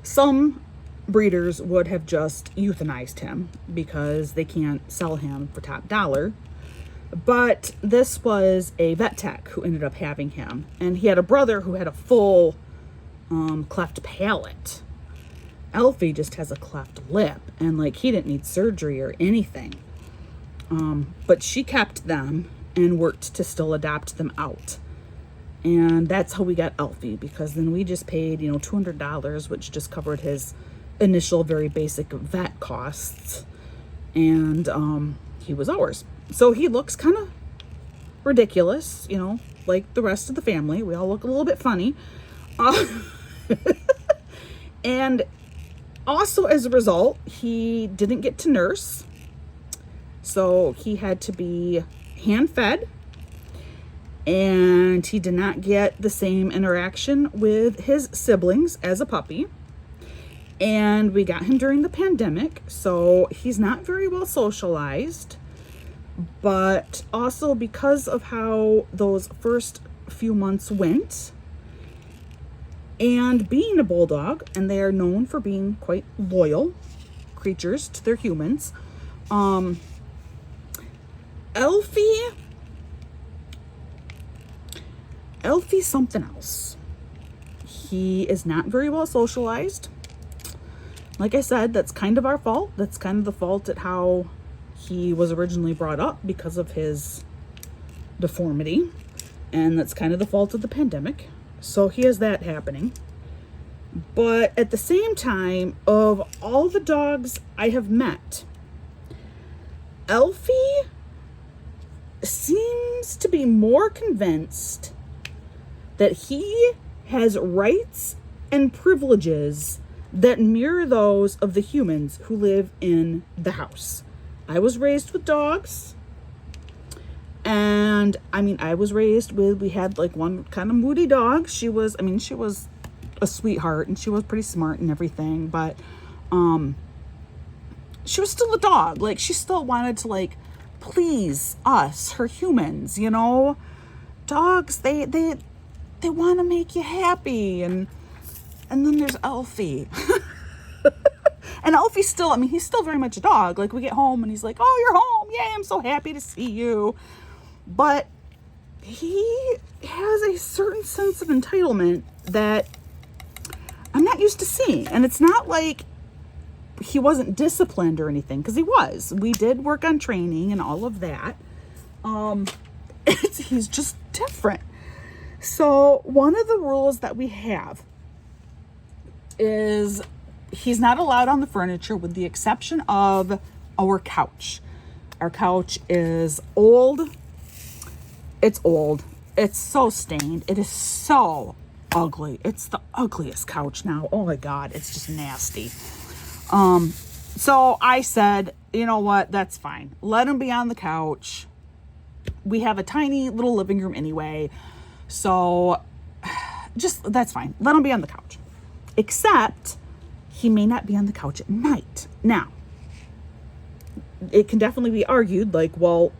some breeders would have just euthanized him because they can't sell him for top dollar. But this was a vet tech who ended up having him, and he had a brother who had a full cleft palate. Alfie just has a cleft lip, and he didn't need surgery or anything. But she kept them and worked to still adopt them out. And that's how we got Alfie, because then we just paid, $200, which just covered his initial very basic vet costs. And he was ours. So he looks kind of ridiculous, like the rest of the family. We all look a little bit funny. And also as a result, he didn't get to nurse. So he had to be hand-fed. And he did not get the same interaction with his siblings as a puppy. And we got him during the pandemic, so he's not very well socialized. But also because of how those first few months went, and being a bulldog, and they are known for being quite loyal creatures to their humans, Alfie's something else. He is not very well socialized. Like I said, that's kind of our fault. That's kind of the fault at how he was originally brought up because of his deformity. And that's kind of the fault of the pandemic. So he has that happening. But at the same time, of all the dogs I have met, Elfie seems to be more convinced that he has rights and privileges that mirror those of the humans who live in the house. I was raised with dogs. And I was raised with, we had like one kind of moody dog. She was a sweetheart and she was pretty smart and everything, but she was still a dog. Like, she still wanted to like please us, her humans, you know. Dogs, they want to make you happy. And then there's Elfie. And Elfie's still, he's still very much a dog. Like, we get home and he's like, "Oh, you're home. Yay, I'm so happy to see you." But he has a certain sense of entitlement that I'm not used to seeing. And it's not like he wasn't disciplined or anything, because he was. We did work on training and all of that. He's just different. So one of the rules that we have is he's not allowed on the furniture with the exception of our couch. Our couch is old. It's old. It's so stained. It is so ugly. It's the ugliest couch now. Oh my God. It's just nasty. So I said, you know what? That's fine. Let him be on the couch. We have a tiny little living room anyway. So that's fine. Let him be on the couch. Except he may not be on the couch at night. Now, it can definitely be argued like, well,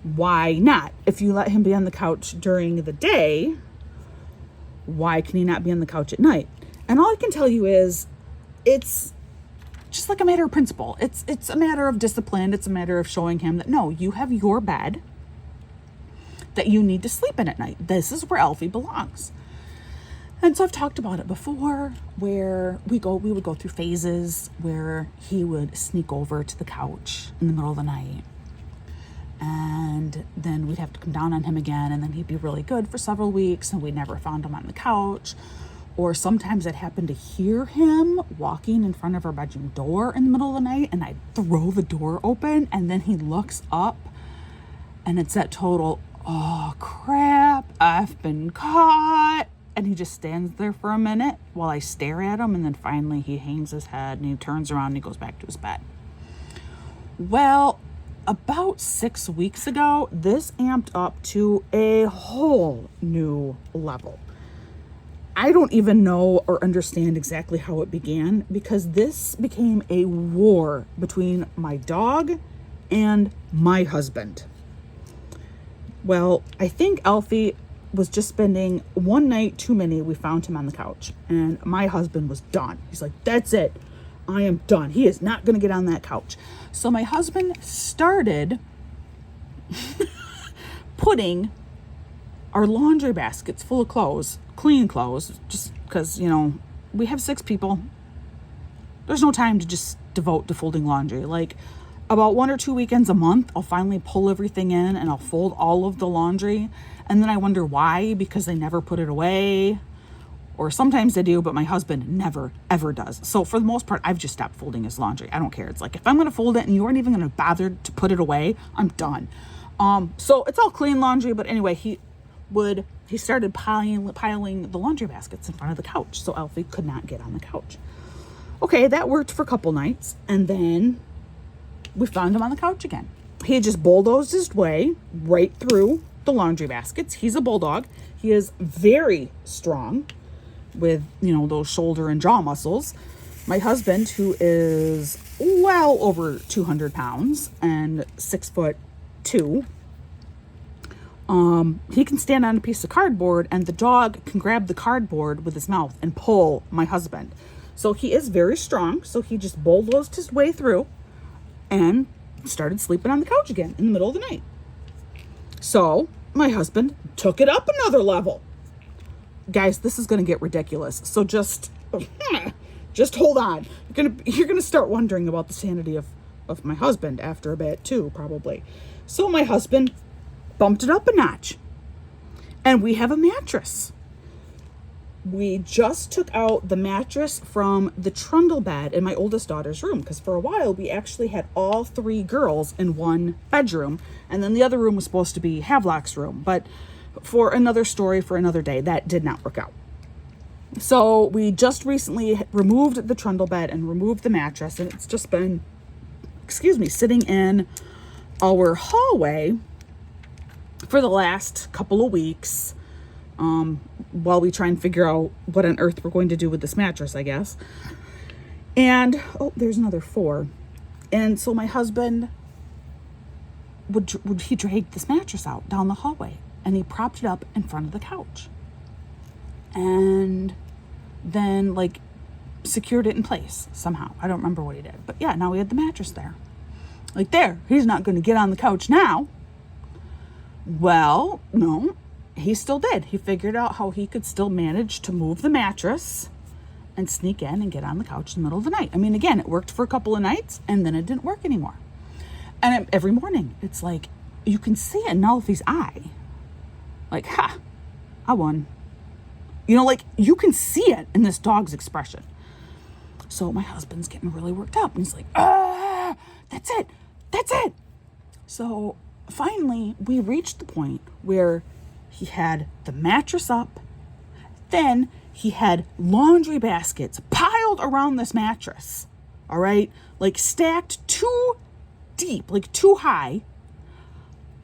why not? If you let him be on the couch during the day, why can he not be on the couch at night? And all I can tell you is it's just like a matter of principle. It's a matter of discipline. It's a matter of showing him that, no, you have your bed that you need to sleep in at night. This is where Elfie belongs. And so I've talked about it before, where we would go through phases where he would sneak over to the couch in the middle of the night. And then we'd have to come down on him again, and then he'd be really good for several weeks, and we never found him on the couch. Or sometimes I'd happen to hear him walking in front of our bedroom door in the middle of the night, and I'd throw the door open, and then he looks up, and it's that total, "Oh crap, I've been caught." And he just stands there for a minute while I stare at him, and then finally he hangs his head and he turns around and he goes back to his bed. Well, about 6 weeks ago, this amped up to a whole new level. I don't even know or understand exactly how it began, because this became a war between my dog and my husband. Well, I think Elfie was just spending one night too many. We found him on the couch, and my husband was done. He's like, "That's it. I am done. He is not going to get on that couch." So my husband started putting our laundry baskets full of clothes, clean clothes, just because, we have 6 people. There's no time to just devote to folding laundry. Like, about 1 or 2 weekends a month, I'll finally pull everything in and I'll fold all of the laundry. And then I wonder why, because they never put it away. Or sometimes they do, but my husband never, ever does. So for the most part, I've just stopped folding his laundry. I don't care. It's like, if I'm going to fold it and you aren't even going to bother to put it away, I'm done. So it's all clean laundry. But anyway, he started piling the laundry baskets in front of the couch, so Elfie could not get on the couch. Okay, that worked for a couple nights, and then we found him on the couch again. He just bulldozed his way right through the laundry baskets. He's a bulldog. He is very strong with, those shoulder and jaw muscles. My husband, who is well over 200 pounds and 6'2", he can stand on a piece of cardboard, and the dog can grab the cardboard with his mouth and pull my husband. So he is very strong. So he just bulldozed his way through and started sleeping on the couch again in the middle of the night. So my husband took it up another level. Guys, this is going to get ridiculous. So just hold on. You're gonna start wondering about the sanity of my husband after a bit too, probably. So my husband bumped it up a notch, and we have a mattress. we just took out the mattress from the trundle bed in my oldest daughter's room, because for a while we actually had all 3 girls in one bedroom, and then the other room was supposed to be Havelock's room, but for another story for another day, that did not work out. So we just recently removed the trundle bed and removed the mattress, and it's just been, sitting in our hallway for the last couple of weeks, while we try and figure out what on earth we're going to do with this mattress, I guess. And, there's another 4. And so my husband he dragged this mattress out down the hallway, and he propped it up in front of the couch. And then, secured it in place somehow. I don't remember what he did. But yeah, now we had the mattress there. There. He's not going to get on the couch now. Well, no. He still did. He figured out how he could still manage to move the mattress and sneak in and get on the couch in the middle of the night. I mean, again, it worked for a couple of nights, and then it didn't work anymore. And every morning, it's you can see it in Alfie's eye. Ha, I won. You can see it in this dog's expression. So my husband's getting really worked up, and he's that's it. That's it. So finally, we reached the point where he had the mattress up. Then he had laundry baskets piled around this mattress. All right? Stacked too deep, too high.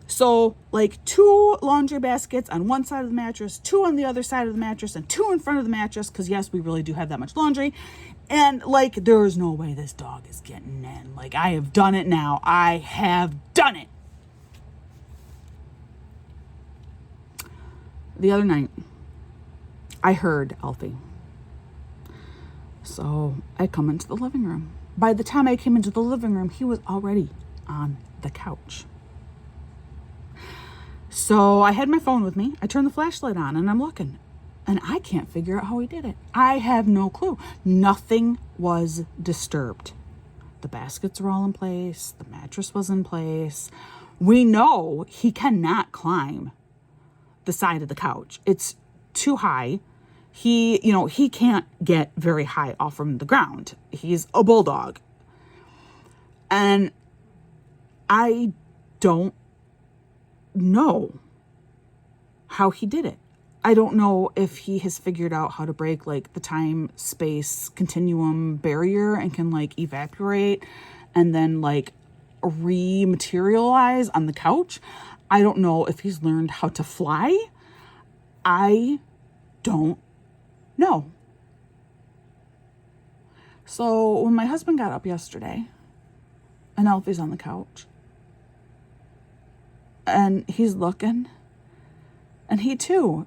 So 2 laundry baskets on one side of the mattress, 2 on the other side of the mattress, and 2 in front of the mattress. Because yes, we really do have that much laundry. And there is no way this dog is getting in. I have done it now. I have done it. The other night, I heard Alfie. So I come into the living room. By the time I came into the living room, he was already on the couch. So I had my phone with me. I turned the flashlight on and I'm looking. And I can't figure out how he did it. I have no clue. Nothing was disturbed. The baskets were all in place. The mattress was in place. We know he cannot climb the side of the couch. It's too high. He can't get very high off from the ground. He's a bulldog. And I don't know how he did it. I don't know if he has figured out how to break the time space continuum barrier and can evaporate and then rematerialize on the couch. I don't know if he's learned how to fly. I don't know. So when my husband got up yesterday and Alfie's on the couch and he's looking, and he too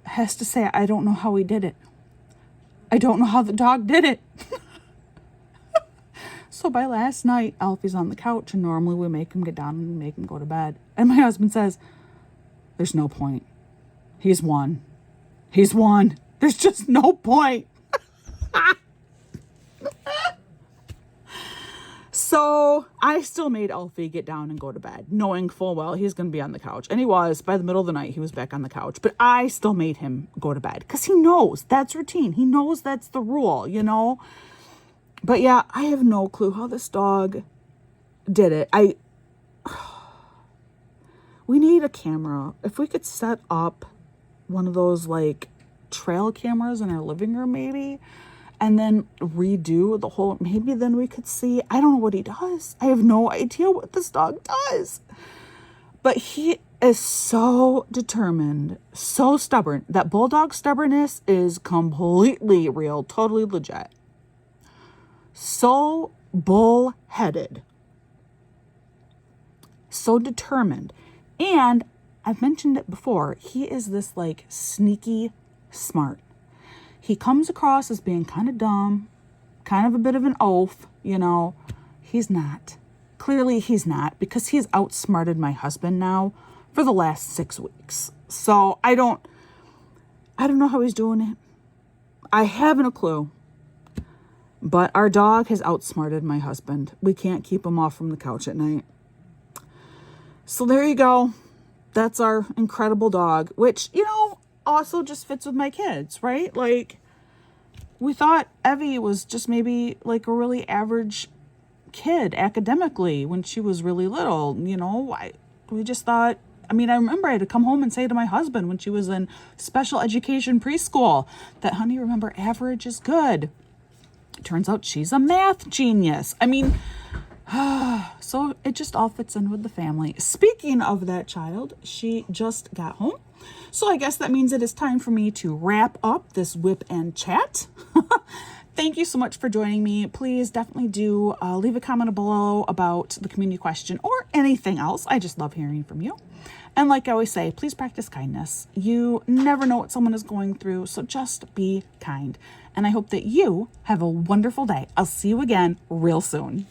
has to say, I don't know how he did it. I don't know how the dog did it. So by last night, Alfie's on the couch, and normally we make him get down and make him go to bed. And my husband says, there's no point. He's won. He's won. There's just no point. So I still made Alfie get down and go to bed, knowing full well he's going to be on the couch. And he was. By the middle of the night, he was back on the couch. But I still made him go to bed because he knows that's routine. He knows that's the rule, But yeah, I have no clue how this dog did it. We need a camera. If we could set up one of those trail cameras in our living room maybe, and then redo the whole, maybe then we could see. I don't know what he does. I have no idea what this dog does. But he is so determined, so stubborn. That bulldog stubbornness is completely real, totally legit. So bullheaded. So determined. And I've mentioned it before, he is this sneaky smart. He comes across as being kind of dumb, kind of a bit of an oaf, He's not. Clearly he's not, because he's outsmarted my husband now for the last 6 weeks. So I don't know how he's doing it. I haven't a clue. But our dog has outsmarted my husband. We can't keep him off from the couch at night. So there you go. That's our incredible dog, which, also just fits with my kids, right? Like, we thought Evie was just maybe like a really average kid academically when she was really little. We just thought, I remember I had to come home and say to my husband when she was in special education preschool that, honey, remember, average is good. It turns out she's a math genius. So it just all fits in with the family. Speaking of that child, she just got home. So I guess that means it is time for me to wrap up this WIP and chat. Thank you so much for joining me. Please definitely do leave a comment below about the community question or anything else. I just love hearing from you. And like I always say, please practice kindness. You never know what someone is going through, so just be kind. And I hope that you have a wonderful day. I'll see you again real soon.